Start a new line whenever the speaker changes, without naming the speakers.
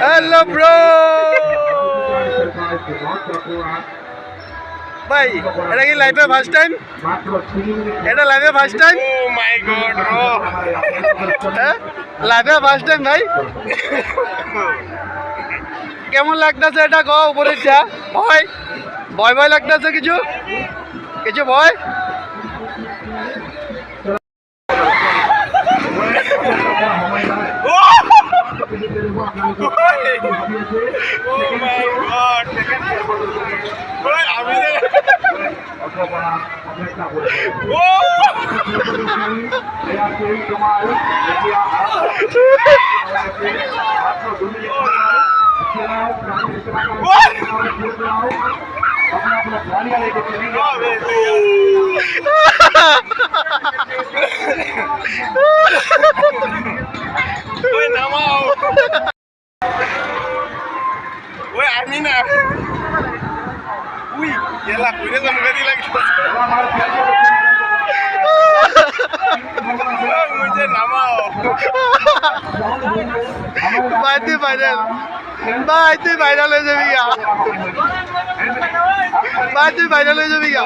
Hello bro ভাই, এটা কি লাইফে ফার্স্ট টাইম? এটা লাইফে ফার্স্ট টাইম?
ও মাই গড ব্রো,
হ্যাঁ লাইফে ফার্স্ট টাইম ভাই। কেমন লাগতেছে এটা কো? উপরে যা ভয় ভয় ভয় লাগতেছে কিছু কিছু ভয়?
ও মাই গড, ওই আমি ও ওই নামাও, ওই আমি না, উই এলা কইরে জমগাদি লাগছে, মুঝে নামাও
ভাই তুই ভাইরাল, ভাই তুই ভাইরাল হয়ে যাবি গা, ভাই তুই ভাইরাল হয়ে যাবি গা।